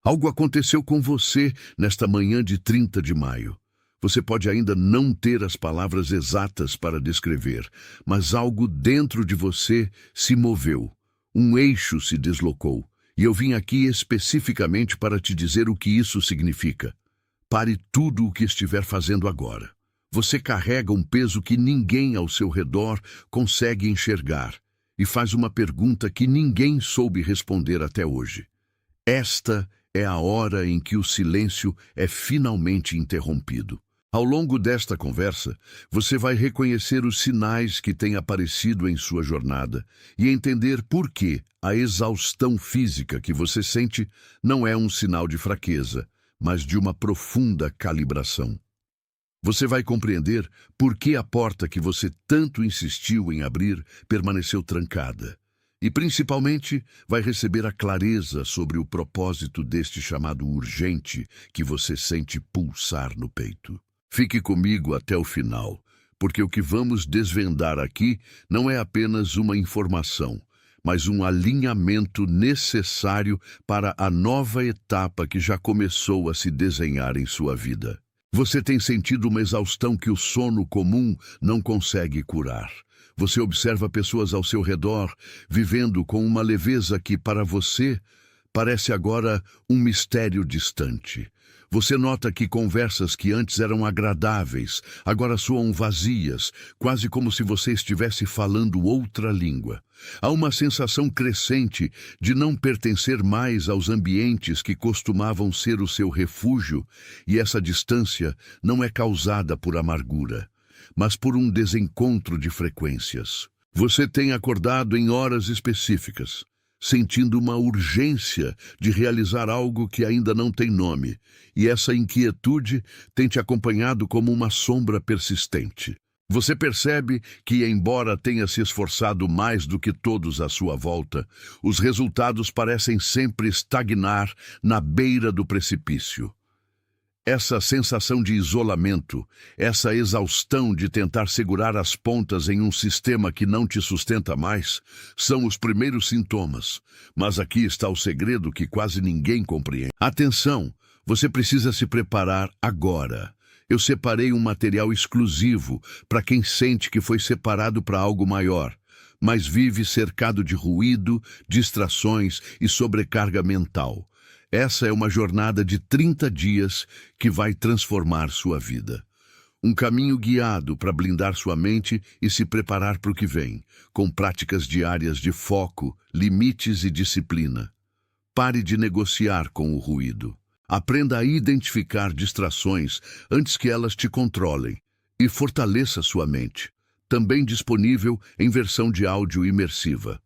Algo aconteceu com você nesta manhã de 30 de maio. Você pode ainda não ter as palavras exatas para descrever, mas algo dentro de você se moveu. Um eixo se deslocou. E eu vim aqui especificamente para te dizer o que isso significa. Pare tudo o que estiver fazendo agora. Você carrega um peso que ninguém ao seu redor consegue enxergar e faz uma pergunta que ninguém soube responder até hoje. Esta é a hora em que o silêncio é finalmente interrompido. Ao longo desta conversa, você vai reconhecer os sinais que têm aparecido em sua jornada e entender por que a exaustão física que você sente não é um sinal de fraqueza, mas de uma profunda calibração. Você vai compreender por que a porta que você tanto insistiu em abrir permaneceu trancada. E, principalmente, vai receber a clareza sobre o propósito deste chamado urgente que você sente pulsar no peito. Fique comigo até o final, porque o que vamos desvendar aqui não é apenas uma informação, mas um alinhamento necessário para a nova etapa que já começou a se desenhar em sua vida. Você tem sentido uma exaustão que o sono comum não consegue curar. Você observa pessoas ao seu redor vivendo com uma leveza que, para você, parece agora um mistério distante. Você nota que conversas que antes eram agradáveis, agora soam vazias, quase como se você estivesse falando outra língua. Há uma sensação crescente de não pertencer mais aos ambientes que costumavam ser o seu refúgio, e essa distância não é causada por amargura, mas por um desencontro de frequências. Você tem acordado em horas específicas, sentindo uma urgência de realizar algo que ainda não tem nome, e essa inquietude tem te acompanhado como uma sombra persistente. Você percebe que, embora tenha se esforçado mais do que todos à sua volta, os resultados parecem sempre estagnar na beira do precipício. Essa sensação de isolamento, essa exaustão de tentar segurar as pontas em um sistema que não te sustenta mais, são os primeiros sintomas. Mas aqui está o segredo que quase ninguém compreende. Atenção, você precisa se preparar agora. Eu separei um material exclusivo para quem sente que foi separado para algo maior, mas vive cercado de ruído, distrações e sobrecarga mental. Essa é uma jornada de 30 dias que vai transformar sua vida. Um caminho guiado para blindar sua mente e se preparar para o que vem, com práticas diárias de foco, limites e disciplina. Pare de negociar com o ruído. Aprenda a identificar distrações antes que elas te controlem e fortaleça sua mente. Também disponível em versão de áudio imersiva.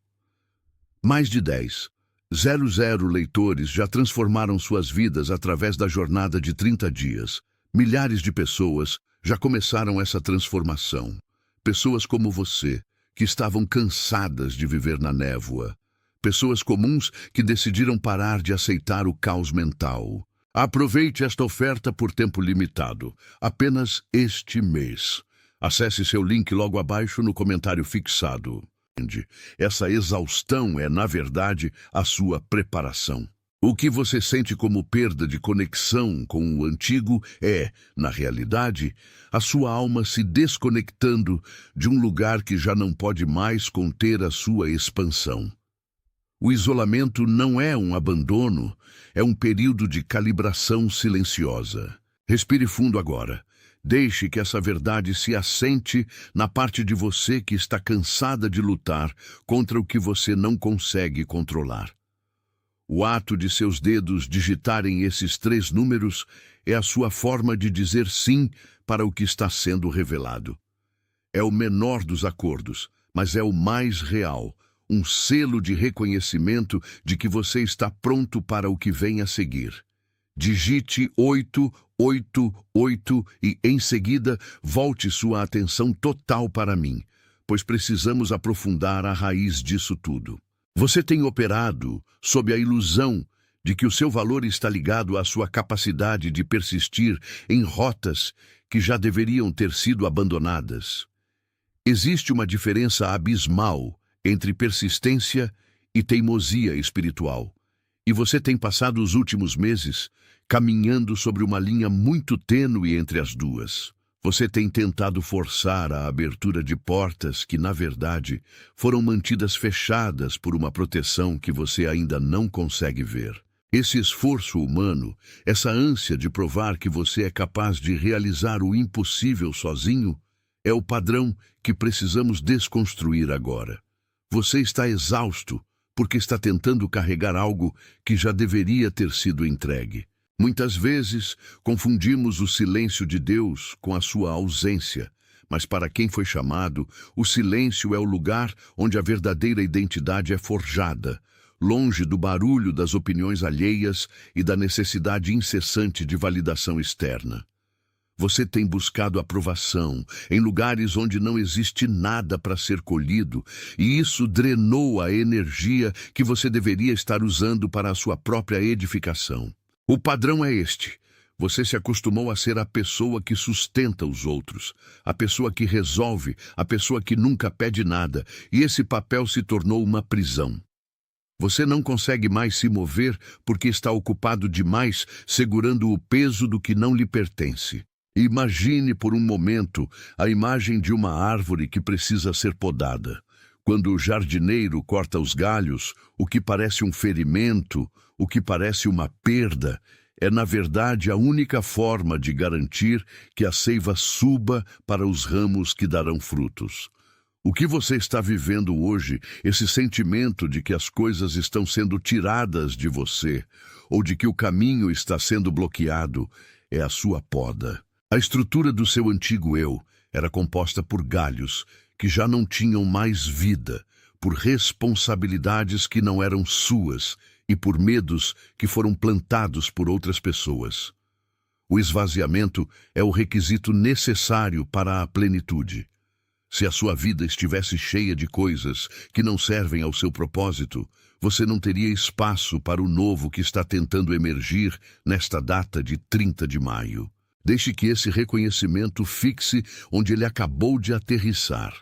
Mais de 10,00 leitores já transformaram suas vidas através da jornada de 30 dias. Milhares de pessoas já começaram essa transformação. Pessoas como você, que estavam cansadas de viver na névoa. Pessoas comuns que decidiram parar de aceitar o caos mental. Aproveite esta oferta por tempo limitado, apenas este mês. Acesse seu link logo abaixo no comentário fixado. Essa exaustão é, na verdade, a sua preparação. O que você sente como perda de conexão com o antigo é, na realidade, a sua alma se desconectando de um lugar que já não pode mais conter a sua expansão. O isolamento não é um abandono, é um período de calibração silenciosa. Respire fundo agora. Deixe que essa verdade se assente na parte de você que está cansada de lutar contra o que você não consegue controlar. O ato de seus dedos digitarem esses 3 números é a sua forma de dizer sim para o que está sendo revelado. É o menor dos acordos, mas é o mais real, um selo de reconhecimento de que você está pronto para o que vem a seguir. Digite 888 e, em seguida, volte sua atenção total para mim, pois precisamos aprofundar a raiz disso tudo. Você tem operado sob a ilusão de que o seu valor está ligado à sua capacidade de persistir em rotas que já deveriam ter sido abandonadas. Existe uma diferença abismal entre persistência e teimosia espiritual. E você tem passado os últimos meses caminhando sobre uma linha muito tênue entre as duas. Você tem tentado forçar a abertura de portas que, na verdade, foram mantidas fechadas por uma proteção que você ainda não consegue ver. Esse esforço humano, essa ânsia de provar que você é capaz de realizar o impossível sozinho, é o padrão que precisamos desconstruir agora. Você está exausto porque está tentando carregar algo que já deveria ter sido entregue. Muitas vezes, confundimos o silêncio de Deus com a sua ausência, mas para quem foi chamado, o silêncio é o lugar onde a verdadeira identidade é forjada, longe do barulho das opiniões alheias e da necessidade incessante de validação externa. Você tem buscado aprovação em lugares onde não existe nada para ser colhido, e isso drenou a energia que você deveria estar usando para a sua própria edificação. O padrão é este. Você se acostumou a ser a pessoa que sustenta os outros, a pessoa que resolve, a pessoa que nunca pede nada, e esse papel se tornou uma prisão. Você não consegue mais se mover porque está ocupado demais segurando o peso do que não lhe pertence. Imagine por um momento a imagem de uma árvore que precisa ser podada. Quando o jardineiro corta os galhos, o que parece um ferimento, o que parece uma perda, é na verdade a única forma de garantir que a seiva suba para os ramos que darão frutos. O que você está vivendo hoje, esse sentimento de que as coisas estão sendo tiradas de você, ou de que o caminho está sendo bloqueado, é a sua poda. A estrutura do seu antigo eu era composta por galhos que já não tinham mais vida, por responsabilidades que não eram suas e por medos que foram plantados por outras pessoas. O esvaziamento é o requisito necessário para a plenitude. Se a sua vida estivesse cheia de coisas que não servem ao seu propósito, você não teria espaço para o novo que está tentando emergir nesta data de 30 de maio. Deixe que esse reconhecimento fixe onde ele acabou de aterrissar.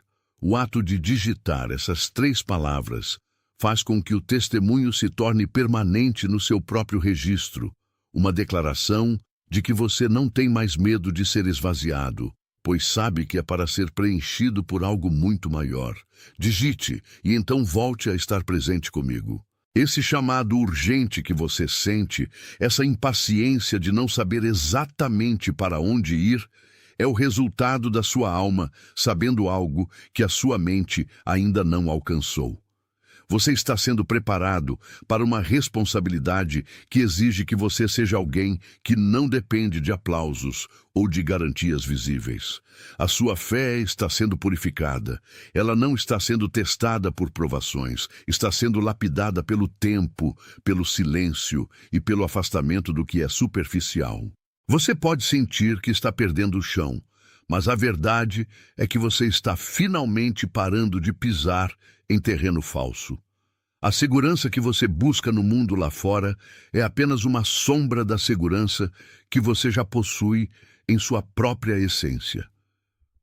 O ato de digitar essas 3 palavras faz com que o testemunho se torne permanente no seu próprio registro, uma declaração de que você não tem mais medo de ser esvaziado, pois sabe que é para ser preenchido por algo muito maior. Digite e então volte a estar presente comigo. Esse chamado urgente que você sente, essa impaciência de não saber exatamente para onde ir, é o resultado da sua alma sabendo algo que a sua mente ainda não alcançou. Você está sendo preparado para uma responsabilidade que exige que você seja alguém que não depende de aplausos ou de garantias visíveis. A sua fé está sendo purificada. Ela não está sendo testada por provações. Está sendo lapidada pelo tempo, pelo silêncio e pelo afastamento do que é superficial. Você pode sentir que está perdendo o chão, mas a verdade é que você está finalmente parando de pisar em terreno falso. A segurança que você busca no mundo lá fora é apenas uma sombra da segurança que você já possui em sua própria essência.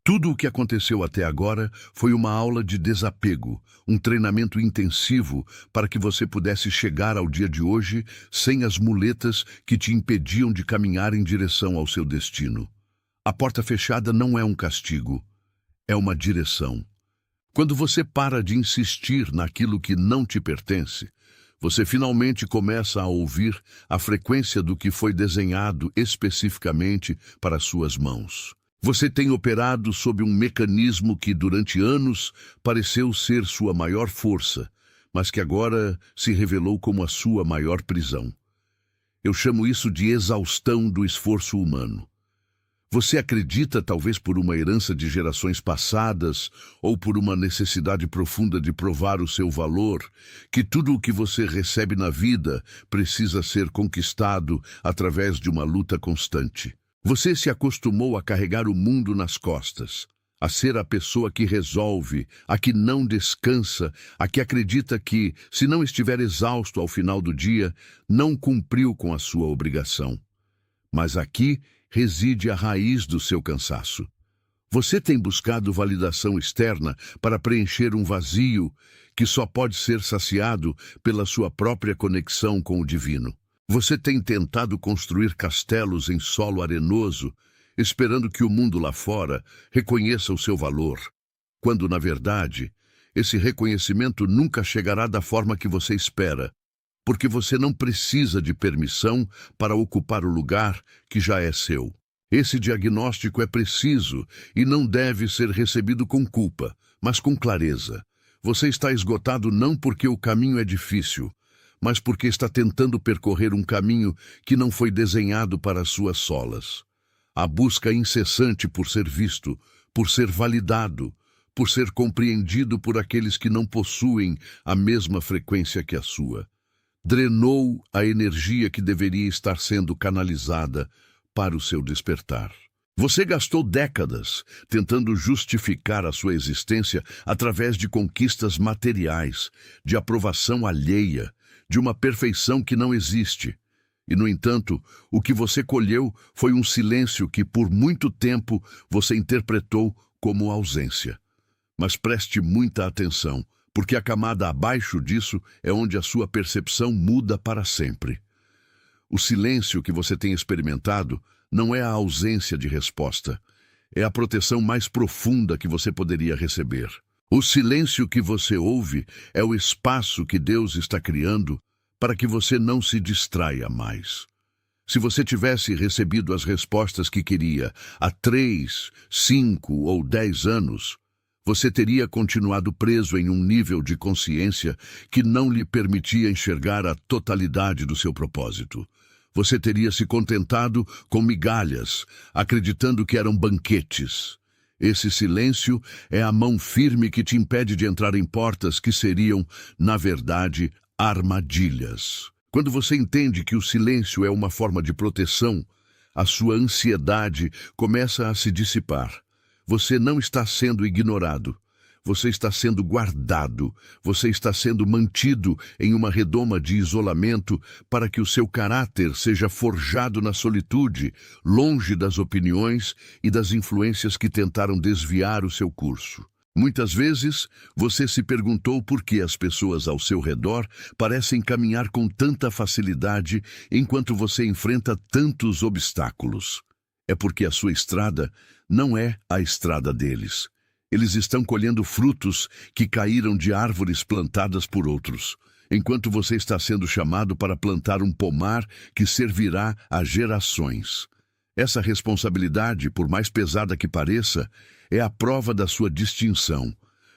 Tudo o que aconteceu até agora foi uma aula de desapego, um treinamento intensivo para que você pudesse chegar ao dia de hoje sem as muletas que te impediam de caminhar em direção ao seu destino. A porta fechada não é um castigo, é uma direção. Quando você para de insistir naquilo que não te pertence, você finalmente começa a ouvir a frequência do que foi desenhado especificamente para suas mãos. Você tem operado sob um mecanismo que durante anos pareceu ser sua maior força, mas que agora se revelou como a sua maior prisão. Eu chamo isso de exaustão do esforço humano. Você acredita, talvez por uma herança de gerações passadas ou por uma necessidade profunda de provar o seu valor, que tudo o que você recebe na vida precisa ser conquistado através de uma luta constante. Você se acostumou a carregar o mundo nas costas, a ser a pessoa que resolve, a que não descansa, a que acredita que, se não estiver exausto ao final do dia, não cumpriu com a sua obrigação. Mas aqui reside a raiz do seu cansaço. Você tem buscado validação externa para preencher um vazio que só pode ser saciado pela sua própria conexão com o divino. Você tem tentado construir castelos em solo arenoso, esperando que o mundo lá fora reconheça o seu valor, quando, na verdade, esse reconhecimento nunca chegará da forma que você espera, porque você não precisa de permissão para ocupar o lugar que já é seu. Esse diagnóstico é preciso e não deve ser recebido com culpa, mas com clareza. Você está esgotado não porque o caminho é difícil, mas porque está tentando percorrer um caminho que não foi desenhado para as suas solas. A busca incessante por ser visto, por ser validado, por ser compreendido por aqueles que não possuem a mesma frequência que a sua, drenou a energia que deveria estar sendo canalizada para o seu despertar. Você gastou décadas tentando justificar a sua existência através de conquistas materiais, de aprovação alheia, de uma perfeição que não existe. E, no entanto, o que você colheu foi um silêncio que, por muito tempo, você interpretou como ausência. Mas preste muita atenção, porque a camada abaixo disso é onde a sua percepção muda para sempre. O silêncio que você tem experimentado não é a ausência de resposta, é a proteção mais profunda que você poderia receber. O silêncio que você ouve é o espaço que Deus está criando para que você não se distraia mais. Se você tivesse recebido as respostas que queria há 3, 5 ou 10 anos, você teria continuado preso em um nível de consciência que não lhe permitia enxergar a totalidade do seu propósito. Você teria se contentado com migalhas, acreditando que eram banquetes. Esse silêncio é a mão firme que te impede de entrar em portas que seriam, na verdade, armadilhas. Quando você entende que o silêncio é uma forma de proteção, a sua ansiedade começa a se dissipar. Você não está sendo ignorado. Você está sendo guardado, você está sendo mantido em uma redoma de isolamento para que o seu caráter seja forjado na solitude, longe das opiniões e das influências que tentaram desviar o seu curso. Muitas vezes, você se perguntou por que as pessoas ao seu redor parecem caminhar com tanta facilidade enquanto você enfrenta tantos obstáculos. É porque a sua estrada não é a estrada deles. Eles estão colhendo frutos que caíram de árvores plantadas por outros, enquanto você está sendo chamado para plantar um pomar que servirá a gerações. Essa responsabilidade, por mais pesada que pareça, é a prova da sua distinção.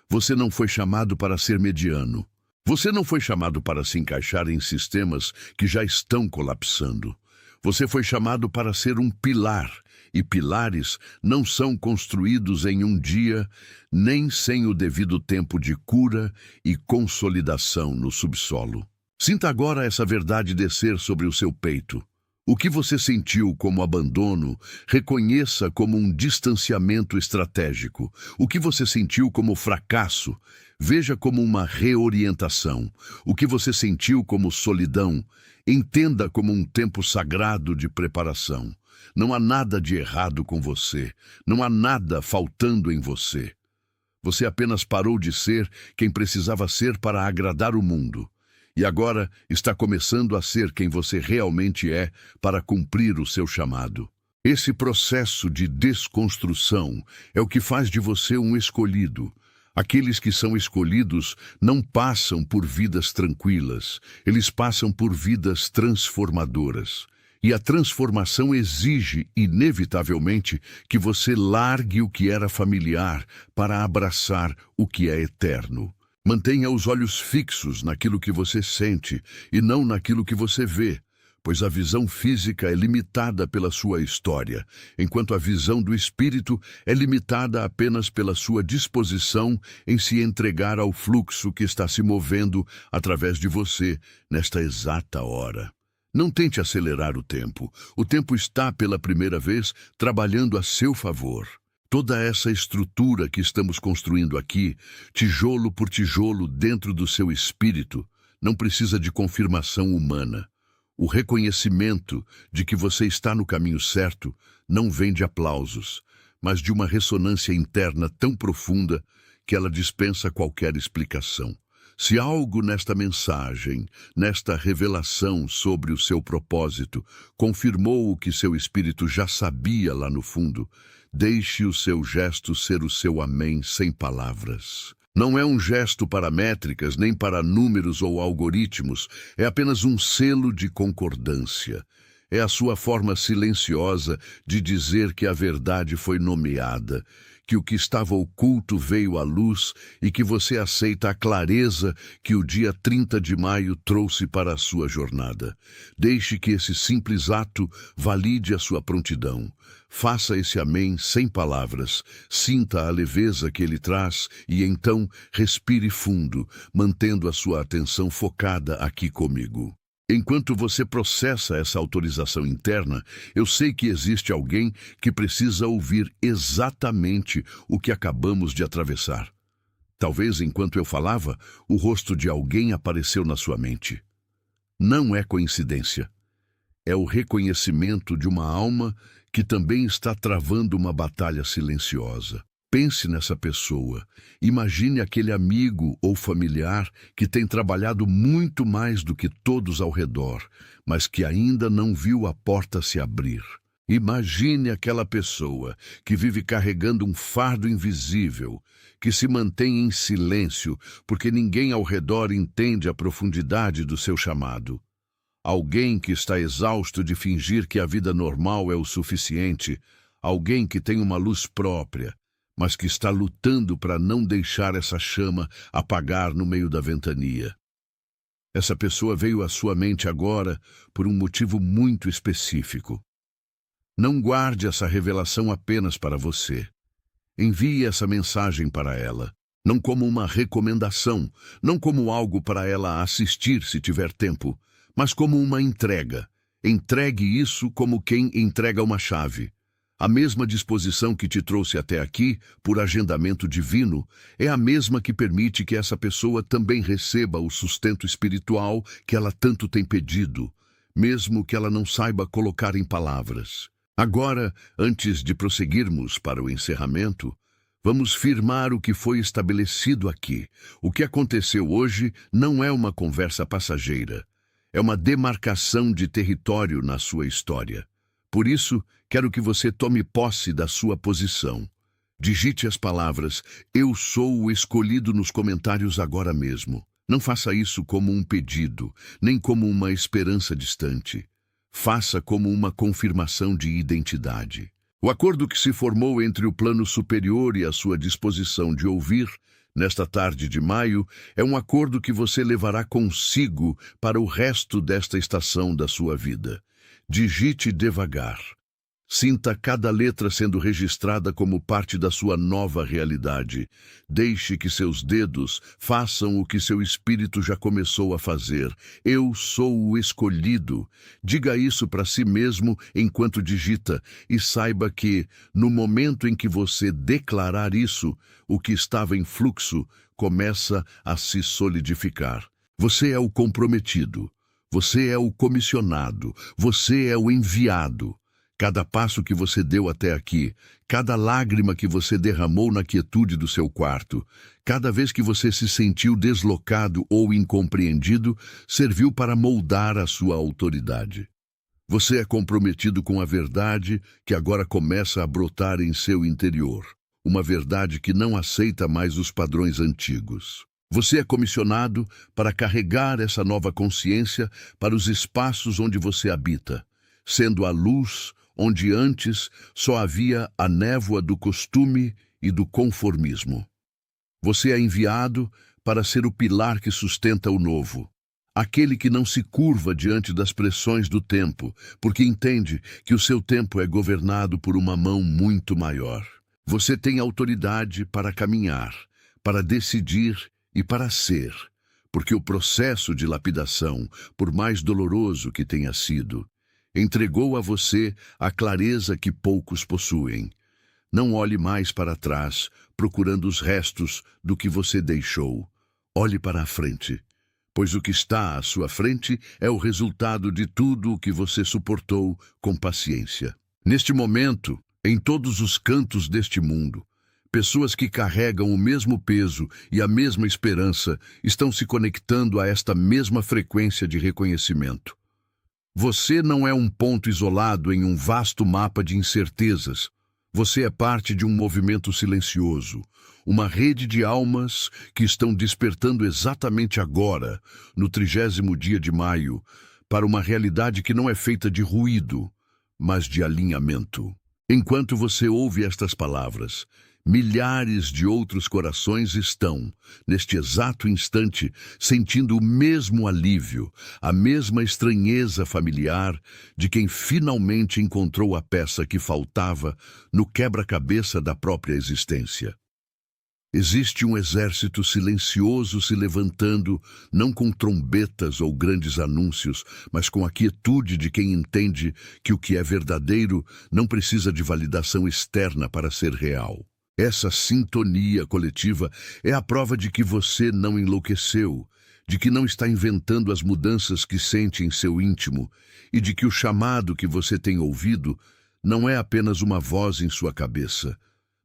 Você não foi chamado para ser mediano. Você não foi chamado para se encaixar em sistemas que já estão colapsando. Você foi chamado para ser um pilar, e pilares não são construídos em um dia, nem sem o devido tempo de cura e consolidação no subsolo. Sinta agora essa verdade descer sobre o seu peito. O que você sentiu como abandono, reconheça como um distanciamento estratégico. O que você sentiu como fracasso, veja como uma reorientação. O que você sentiu como solidão, entenda como um tempo sagrado de preparação. Não há nada de errado com você. Não há nada faltando em você. Você apenas parou de ser quem precisava ser para agradar o mundo. E agora está começando a ser quem você realmente é para cumprir o seu chamado. Esse processo de desconstrução é o que faz de você um escolhido. Aqueles que são escolhidos não passam por vidas tranquilas, eles passam por vidas transformadoras. E a transformação exige, inevitavelmente, que você largue o que era familiar para abraçar o que é eterno. Mantenha os olhos fixos naquilo que você sente e não naquilo que você vê, pois a visão física é limitada pela sua história, enquanto a visão do espírito é limitada apenas pela sua disposição em se entregar ao fluxo que está se movendo através de você nesta exata hora. Não tente acelerar o tempo. O tempo está, pela primeira vez, trabalhando a seu favor. Toda essa estrutura que estamos construindo aqui, tijolo por tijolo dentro do seu espírito, não precisa de confirmação humana. O reconhecimento de que você está no caminho certo não vem de aplausos, mas de uma ressonância interna tão profunda que ela dispensa qualquer explicação. Se algo nesta mensagem, nesta revelação sobre o seu propósito, confirmou o que seu espírito já sabia lá no fundo, deixe o seu gesto ser o seu amém sem palavras. Não é um gesto para métricas, nem para números ou algoritmos, é apenas um selo de concordância. É a sua forma silenciosa de dizer que a verdade foi nomeada, que o que estava oculto veio à luz e que você aceita a clareza que o dia 30 de maio trouxe para a sua jornada. Deixe que esse simples ato valide a sua prontidão. Faça esse amém sem palavras, sinta a leveza que ele traz e então respire fundo, mantendo a sua atenção focada aqui comigo. Enquanto você processa essa autorização interna, eu sei que existe alguém que precisa ouvir exatamente o que acabamos de atravessar. Talvez enquanto eu falava, o rosto de alguém apareceu na sua mente. Não é coincidência. É o reconhecimento de uma alma que também está travando uma batalha silenciosa. Pense nessa pessoa. Imagine aquele amigo ou familiar que tem trabalhado muito mais do que todos ao redor, mas que ainda não viu a porta se abrir. Imagine aquela pessoa que vive carregando um fardo invisível, que se mantém em silêncio porque ninguém ao redor entende a profundidade do seu chamado. Alguém que está exausto de fingir que a vida normal é o suficiente, alguém que tem uma luz própria, mas que está lutando para não deixar essa chama apagar no meio da ventania. Essa pessoa veio à sua mente agora por um motivo muito específico. Não guarde essa revelação apenas para você. Envie essa mensagem para ela, não como uma recomendação, não como algo para ela assistir se tiver tempo, mas como uma entrega. Entregue isso como quem entrega uma chave. A mesma disposição que te trouxe até aqui, por agendamento divino, é a mesma que permite que essa pessoa também receba o sustento espiritual que ela tanto tem pedido, mesmo que ela não saiba colocar em palavras. Agora, antes de prosseguirmos para o encerramento, vamos firmar o que foi estabelecido aqui. O que aconteceu hoje não é uma conversa passageira, é uma demarcação de território na sua história. Por isso, quero que você tome posse da sua posição. Digite as palavras "Eu sou o escolhido" nos comentários agora mesmo. Não faça isso como um pedido, nem como uma esperança distante. Faça como uma confirmação de identidade. O acordo que se formou entre o plano superior e a sua disposição de ouvir, nesta tarde de maio, é um acordo que você levará consigo para o resto desta estação da sua vida. Digite devagar. Sinta cada letra sendo registrada como parte da sua nova realidade. Deixe que seus dedos façam o que seu espírito já começou a fazer. Eu sou o escolhido. Diga isso para si mesmo enquanto digita e saiba que, no momento em que você declarar isso, o que estava em fluxo começa a se solidificar. Você é o comprometido. Você é o comissionado. Você é o enviado. Cada passo que você deu até aqui, cada lágrima que você derramou na quietude do seu quarto, cada vez que você se sentiu deslocado ou incompreendido, serviu para moldar a sua autoridade. Você é comprometido com a verdade que agora começa a brotar em seu interior, uma verdade que não aceita mais os padrões antigos. Você é comissionado para carregar essa nova consciência para os espaços onde você habita, sendo a luz onde antes só havia a névoa do costume e do conformismo. Você é enviado para ser o pilar que sustenta o novo, aquele que não se curva diante das pressões do tempo, porque entende que o seu tempo é governado por uma mão muito maior. Você tem autoridade para caminhar, para decidir e para ser, porque o processo de lapidação, por mais doloroso que tenha sido, entregou a você a clareza que poucos possuem. Não olhe mais para trás, procurando os restos do que você deixou. Olhe para a frente, pois o que está à sua frente é o resultado de tudo o que você suportou com paciência. Neste momento, em todos os cantos deste mundo, Pessoas que carregam o mesmo peso e a mesma esperança estão se conectando a esta mesma frequência de reconhecimento. Você não é um ponto isolado em um vasto mapa de incertezas. Você é parte de um movimento silencioso, uma rede de almas que estão despertando exatamente agora, no 30º dia de maio, para uma realidade que não é feita de ruído, mas de alinhamento. Enquanto você ouve estas palavras, milhares de outros corações estão, neste exato instante, sentindo o mesmo alívio, a mesma estranheza familiar de quem finalmente encontrou a peça que faltava no quebra-cabeça da própria existência. Existe um exército silencioso se levantando, não com trombetas ou grandes anúncios, mas com a quietude de quem entende que o que é verdadeiro não precisa de validação externa para ser real. Essa sintonia coletiva é a prova de que você não enlouqueceu, de que não está inventando as mudanças que sente em seu íntimo e de que o chamado que você tem ouvido não é apenas uma voz em sua cabeça,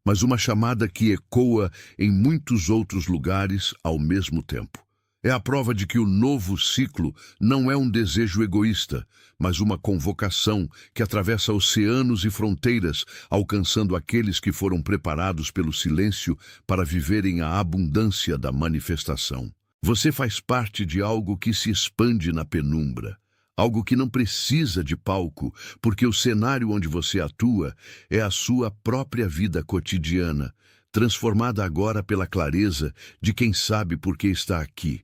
mas uma chamada que ecoa em muitos outros lugares ao mesmo tempo. É a prova de que o novo ciclo não é um desejo egoísta, mas uma convocação que atravessa oceanos e fronteiras, alcançando aqueles que foram preparados pelo silêncio para viverem a abundância da manifestação. Você faz parte de algo que se expande na penumbra, algo que não precisa de palco, porque o cenário onde você atua é a sua própria vida cotidiana, transformada agora pela clareza de quem sabe por que está aqui.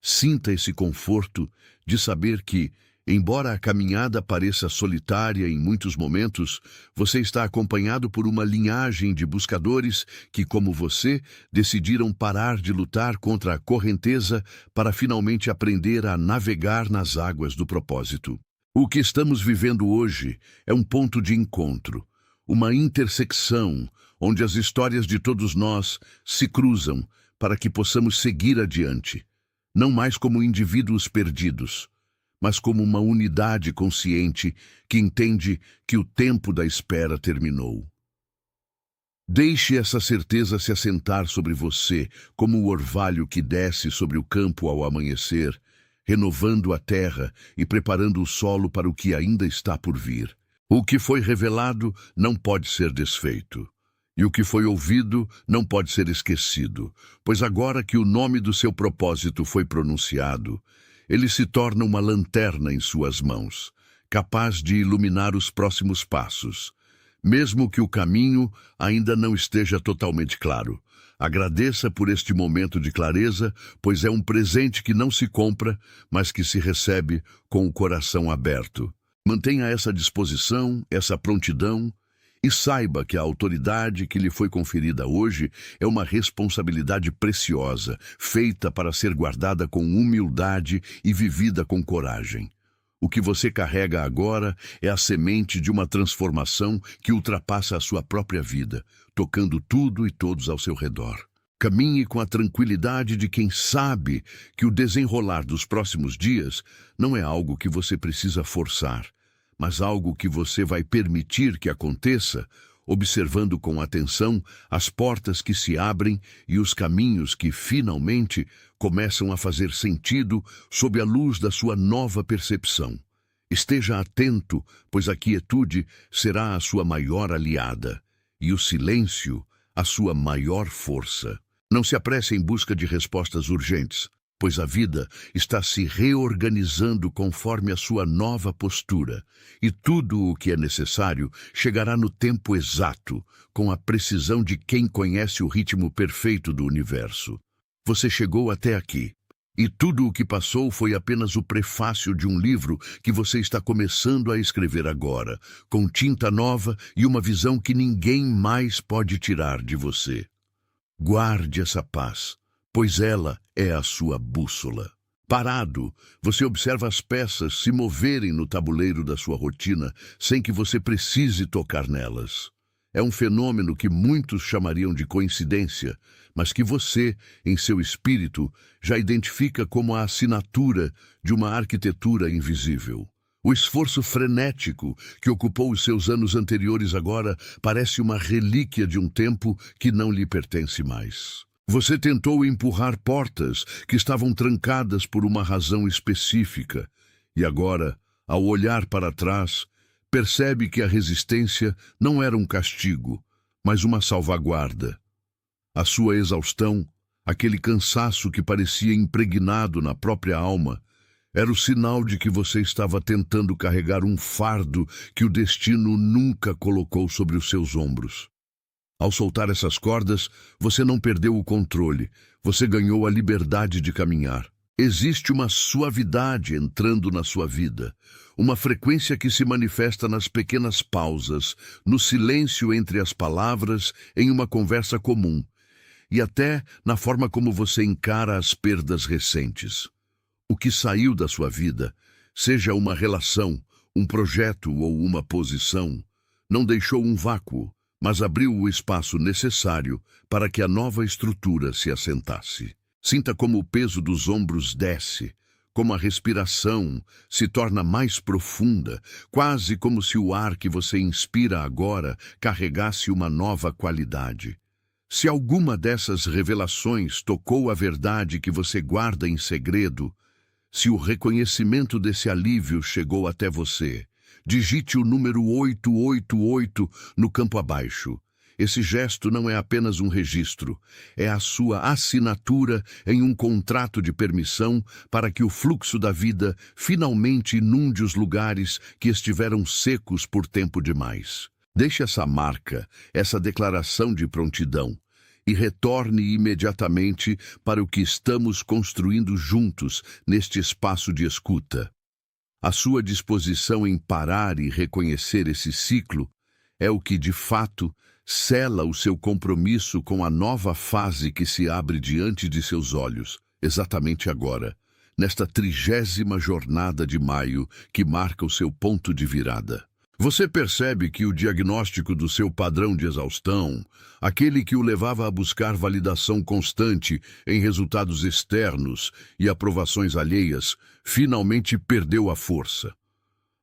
Sinta esse conforto de saber que, embora a caminhada pareça solitária em muitos momentos, você está acompanhado por uma linhagem de buscadores que, como você, decidiram parar de lutar contra a correnteza para finalmente aprender a navegar nas águas do propósito. O que estamos vivendo hoje é um ponto de encontro, uma intersecção onde as histórias de todos nós se cruzam para que possamos seguir adiante. Não mais como indivíduos perdidos, mas como uma unidade consciente que entende que o tempo da espera terminou. Deixe essa certeza se assentar sobre você como o orvalho que desce sobre o campo ao amanhecer, renovando a terra e preparando o solo para o que ainda está por vir. O que foi revelado não pode ser desfeito. E o que foi ouvido não pode ser esquecido, pois agora que o nome do seu propósito foi pronunciado, ele se torna uma lanterna em suas mãos, capaz de iluminar os próximos passos. Mesmo que o caminho ainda não esteja totalmente claro, agradeça por este momento de clareza, pois é um presente que não se compra, mas que se recebe com o coração aberto. Mantenha essa disposição, essa prontidão, e saiba que a autoridade que lhe foi conferida hoje é uma responsabilidade preciosa, feita para ser guardada com humildade e vivida com coragem. O que você carrega agora é a semente de uma transformação que ultrapassa a sua própria vida, tocando tudo e todos ao seu redor. Caminhe com a tranquilidade de quem sabe que o desenrolar dos próximos dias não é algo que você precisa forçar, mas algo que você vai permitir que aconteça, observando com atenção as portas que se abrem e os caminhos que, finalmente, começam a fazer sentido sob a luz da sua nova percepção. Esteja atento, pois a quietude será a sua maior aliada, e o silêncio a sua maior força. Não se apresse em busca de respostas urgentes, pois a vida está se reorganizando conforme a sua nova postura, e tudo o que é necessário chegará no tempo exato, com a precisão de quem conhece o ritmo perfeito do universo. Você chegou até aqui, e tudo o que passou foi apenas o prefácio de um livro que você está começando a escrever agora, com tinta nova e uma visão que ninguém mais pode tirar de você. Guarde essa paz, pois ela é a sua bússola. Parado, você observa as peças se moverem no tabuleiro da sua rotina sem que você precise tocar nelas. É um fenômeno que muitos chamariam de coincidência, mas que você, em seu espírito, já identifica como a assinatura de uma arquitetura invisível. O esforço frenético que ocupou os seus anos anteriores agora parece uma relíquia de um tempo que não lhe pertence mais. Você tentou empurrar portas que estavam trancadas por uma razão específica, e agora, ao olhar para trás, percebe que a resistência não era um castigo, mas uma salvaguarda. A sua exaustão, aquele cansaço que parecia impregnado na própria alma, era o sinal de que você estava tentando carregar um fardo que o destino nunca colocou sobre os seus ombros. Ao soltar essas cordas, você não perdeu o controle, você ganhou a liberdade de caminhar. Existe uma suavidade entrando na sua vida, uma frequência que se manifesta nas pequenas pausas, no silêncio entre as palavras, em uma conversa comum, e até na forma como você encara as perdas recentes. O que saiu da sua vida, seja uma relação, um projeto ou uma posição, não deixou um vácuo, mas abriu o espaço necessário para que a nova estrutura se assentasse. Sinta como o peso dos ombros desce, como a respiração se torna mais profunda, quase como se o ar que você inspira agora carregasse uma nova qualidade. Se alguma dessas revelações tocou a verdade que você guarda em segredo, se o reconhecimento desse alívio chegou até você, digite o número 888 no campo abaixo. Esse gesto não é apenas um registro, é a sua assinatura em um contrato de permissão para que o fluxo da vida finalmente inunde os lugares que estiveram secos por tempo demais. Deixe essa marca, essa declaração de prontidão, e retorne imediatamente para o que estamos construindo juntos neste espaço de escuta. A sua disposição em parar e reconhecer esse ciclo é o que, de fato, sela o seu compromisso com a nova fase que se abre diante de seus olhos, exatamente agora, nesta 30ª jornada de maio que marca o seu ponto de virada. Você percebe que o diagnóstico do seu padrão de exaustão, aquele que o levava a buscar validação constante em resultados externos e aprovações alheias, finalmente perdeu a força.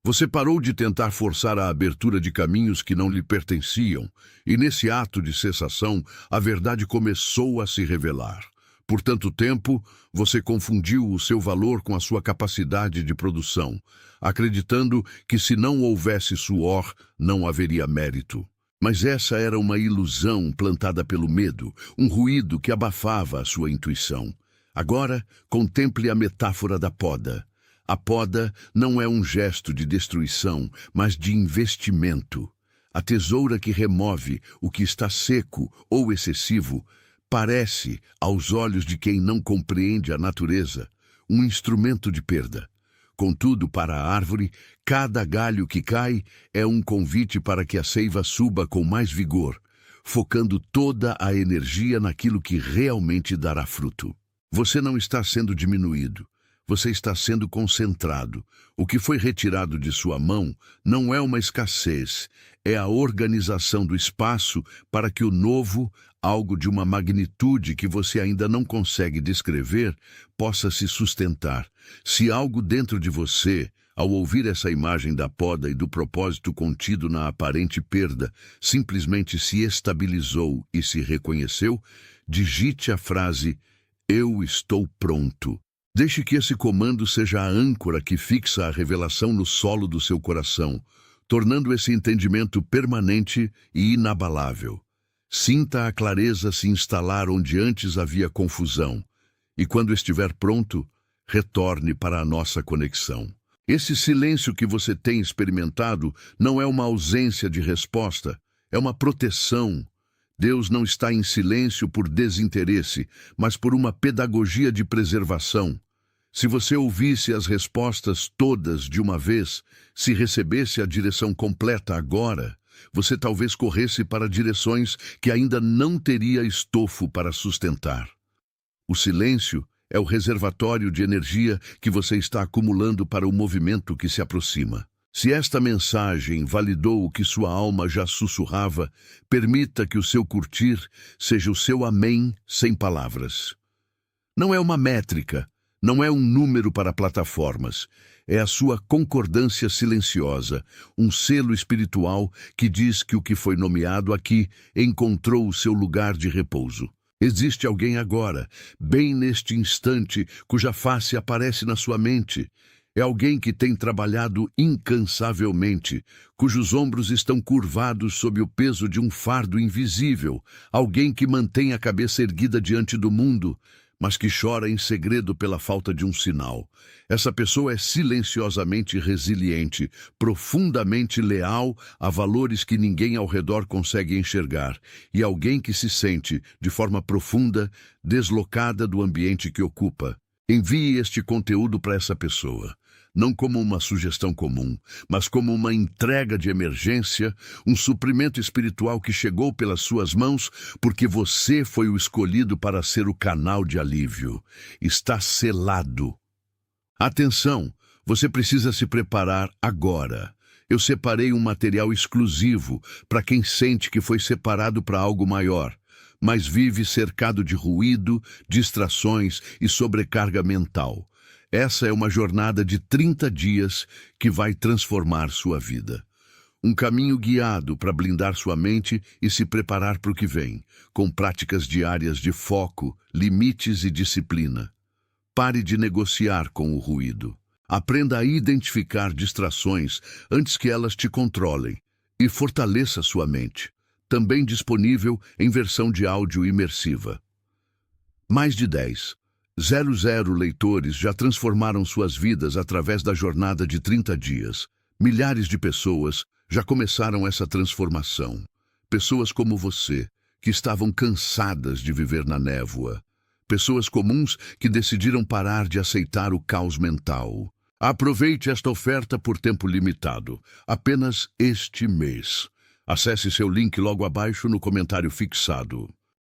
Você parou de tentar forçar a abertura de caminhos que não lhe pertenciam, e nesse ato de cessação, a verdade começou a se revelar. Por tanto tempo, você confundiu o seu valor com a sua capacidade de produção, acreditando que se não houvesse suor, não haveria mérito. Mas essa era uma ilusão plantada pelo medo, um ruído que abafava a sua intuição. Agora, contemple a metáfora da poda. A poda não é um gesto de destruição, mas de investimento. A tesoura que remove o que está seco ou excessivo parece, aos olhos de quem não compreende a natureza, um instrumento de perda. Contudo, para a árvore, cada galho que cai é um convite para que a seiva suba com mais vigor, focando toda a energia naquilo que realmente dará fruto. Você não está sendo diminuído, você está sendo concentrado. O que foi retirado de sua mão não é uma escassez, é a organização do espaço para que o novo, algo de uma magnitude que você ainda não consegue descrever, possa se sustentar. Se algo dentro de você, ao ouvir essa imagem da poda e do propósito contido na aparente perda, simplesmente se estabilizou e se reconheceu, digite a frase: "Eu estou pronto". Deixe que esse comando seja a âncora que fixa a revelação no solo do seu coração, tornando esse entendimento permanente e inabalável. Sinta a clareza se instalar onde antes havia confusão, e quando estiver pronto, retorne para a nossa conexão. Esse silêncio que você tem experimentado não é uma ausência de resposta, é uma proteção. Deus não está em silêncio por desinteresse, mas por uma pedagogia de preservação. Se você ouvisse as respostas todas de uma vez, se recebesse a direção completa agora, você talvez corresse para direções que ainda não teria estofo para sustentar. O silêncio é o reservatório de energia que você está acumulando para o movimento que se aproxima. Se esta mensagem validou o que sua alma já sussurrava, permita que o seu curtir seja o seu amém sem palavras. Não é uma métrica, Não é um número para plataformas. É a sua concordância silenciosa, um selo espiritual que diz que o que foi nomeado aqui encontrou o seu lugar de repouso. Existe alguém agora, bem neste instante, cuja face aparece na sua mente. É alguém que tem trabalhado incansavelmente, cujos ombros estão curvados sob o peso de um fardo invisível. Alguém que mantém a cabeça erguida diante do mundo, mas que chora em segredo pela falta de um sinal. Essa pessoa é silenciosamente resiliente, profundamente leal a valores que ninguém ao redor consegue enxergar, e alguém que se sente, de forma profunda, deslocada do ambiente que ocupa. Envie este conteúdo para essa pessoa, não como uma sugestão comum, mas como uma entrega de emergência, um suprimento espiritual que chegou pelas suas mãos porque você foi o escolhido para ser o canal de alívio. Está selado. Atenção, você precisa se preparar agora. Eu separei um material exclusivo para quem sente que foi separado para algo maior, mas vive cercado de ruído, distrações e sobrecarga mental. Essa é uma jornada de 30 dias que vai transformar sua vida. Um caminho guiado para blindar sua mente e se preparar para o que vem, com práticas diárias de foco, limites e disciplina. Pare de negociar com o ruído. Aprenda a identificar distrações antes que elas te controlem e fortaleça sua mente. Também disponível em versão de áudio imersiva. Mais de 10,00 leitores já transformaram suas vidas através da jornada de 30 dias. Milhares de pessoas já começaram essa transformação. Pessoas como você, que estavam cansadas de viver na névoa. Pessoas comuns que decidiram parar de aceitar o caos mental. Aproveite esta oferta por tempo limitado, apenas este mês. Acesse seu link logo abaixo no comentário fixado.